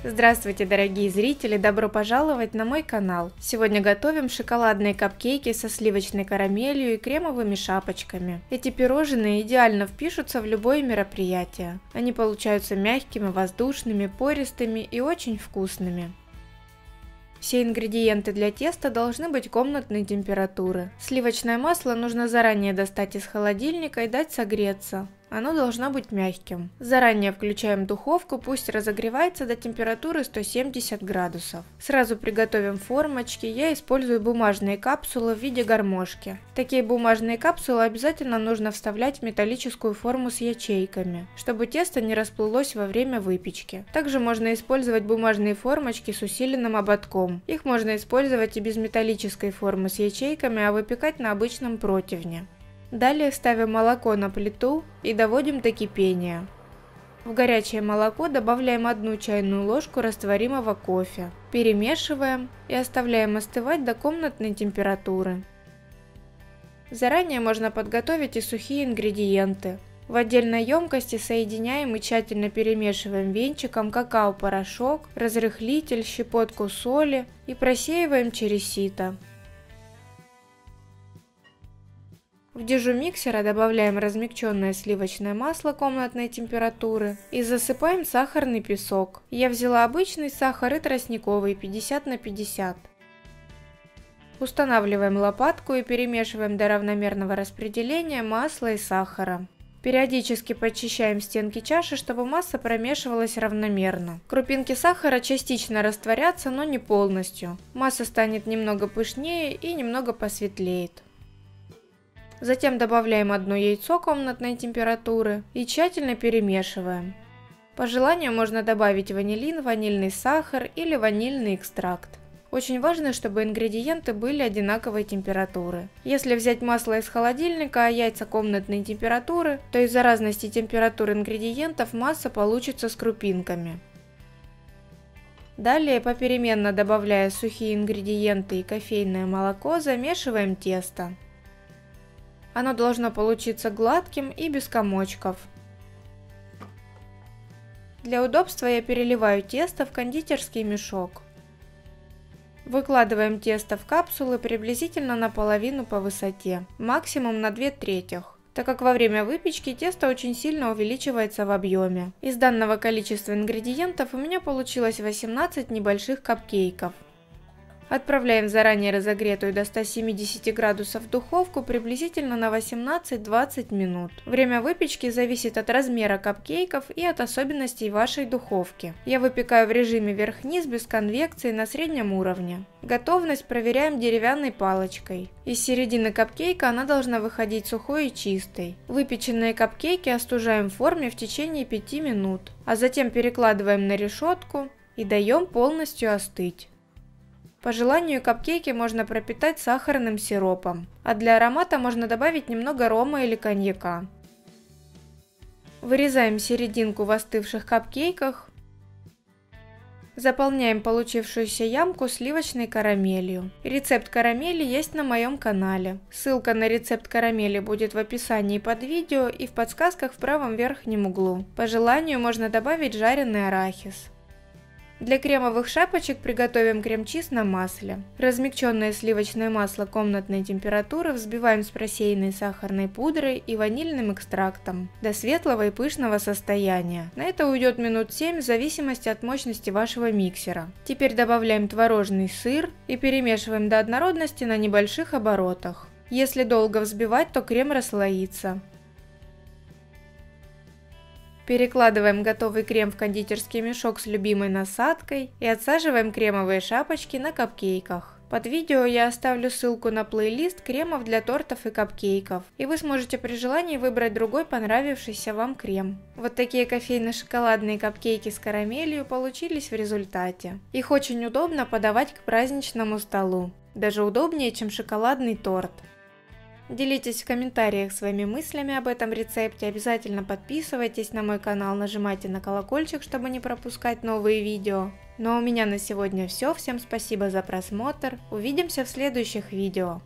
Здравствуйте, дорогие зрители! Добро пожаловать на мой канал! Сегодня готовим шоколадные капкейки со сливочной карамелью и кремовыми шапочками. Эти пирожные идеально впишутся в любое мероприятие. Они получаются мягкими, воздушными, пористыми и очень вкусными. Все ингредиенты для теста должны быть комнатной температуры. Сливочное масло нужно заранее достать из холодильника и дать согреться. Оно должно быть мягким. Заранее включаем духовку, пусть разогревается до температуры 170 градусов. Сразу приготовим формочки. Я использую бумажные капсулы в виде гармошки. Такие бумажные капсулы обязательно нужно вставлять в металлическую форму с ячейками, чтобы тесто не расплылось во время выпечки. Также можно использовать бумажные формочки с усиленным ободком. Их можно использовать и без металлической формы с ячейками, а выпекать на обычном противне. Далее ставим молоко на плиту и доводим до кипения. В горячее молоко добавляем 1 чайную ложку растворимого кофе. Перемешиваем и оставляем остывать до комнатной температуры. Заранее можно подготовить и сухие ингредиенты. В отдельной емкости соединяем и тщательно перемешиваем венчиком какао-порошок, разрыхлитель, щепотку соли и просеиваем через сито. В дежу миксера добавляем размягченное сливочное масло комнатной температуры и засыпаем сахарный песок. Я взяла обычный сахар и тростниковый 50 на 50. Устанавливаем лопатку и перемешиваем до равномерного распределения масла и сахара. Периодически подчищаем стенки чаши, чтобы масса промешивалась равномерно. Крупинки сахара частично растворятся, но не полностью. Масса станет немного пышнее и немного посветлеет. Затем добавляем 1 яйцо комнатной температуры и тщательно перемешиваем. По желанию можно добавить ванилин, ванильный сахар или ванильный экстракт. Очень важно, чтобы ингредиенты были одинаковой температуры. Если взять масло из холодильника, а яйца комнатной температуры, то из-за разности температур ингредиентов масса получится с крупинками. Далее, попеременно добавляя сухие ингредиенты и кофейное молоко, замешиваем тесто. Оно должно получиться гладким и без комочков. Для удобства я переливаю тесто в кондитерский мешок. Выкладываем тесто в капсулы приблизительно наполовину по высоте, максимум на 2/3, так как во время выпечки тесто очень сильно увеличивается в объеме. Из данного количества ингредиентов у меня получилось 18 небольших капкейков. Отправляем в заранее разогретую до 170 градусов духовку приблизительно на 18-20 минут. Время выпечки зависит от размера капкейков и от особенностей вашей духовки. Я выпекаю в режиме вверх-вниз без конвекции на среднем уровне. Готовность проверяем деревянной палочкой. Из середины капкейка она должна выходить сухой и чистой. Выпеченные капкейки остужаем в форме в течение 5 минут, а затем перекладываем на решетку и даем полностью остыть. По желанию капкейки можно пропитать сахарным сиропом, а для аромата можно добавить немного рома или коньяка. Вырезаем серединку в остывших капкейках. Заполняем получившуюся ямку сливочной карамелью. Рецепт карамели есть на моем канале. Ссылка на рецепт карамели будет в описании под видео и в подсказках в правом верхнем углу. По желанию можно добавить жареный арахис. Для кремовых шапочек приготовим крем-чиз на масле. Размягченное сливочное масло комнатной температуры взбиваем с просеянной сахарной пудрой и ванильным экстрактом до светлого и пышного состояния. На это уйдет минут 7 в зависимости от мощности вашего миксера. Теперь добавляем творожный сыр и перемешиваем до однородности на небольших оборотах. Если долго взбивать, то крем расслоится. Перекладываем готовый крем в кондитерский мешок с любимой насадкой и отсаживаем кремовые шапочки на капкейках. Под видео я оставлю ссылку на плейлист кремов для тортов и капкейков, и вы сможете при желании выбрать другой понравившийся вам крем. Вот такие кофейно-шоколадные капкейки с карамелью получились в результате. Их очень удобно подавать к праздничному столу, даже удобнее, чем шоколадный торт. Делитесь в комментариях своими мыслями об этом рецепте, обязательно подписывайтесь на мой канал, нажимайте на колокольчик, чтобы не пропускать новые видео. Ну а у меня на сегодня все, всем спасибо за просмотр, увидимся в следующих видео.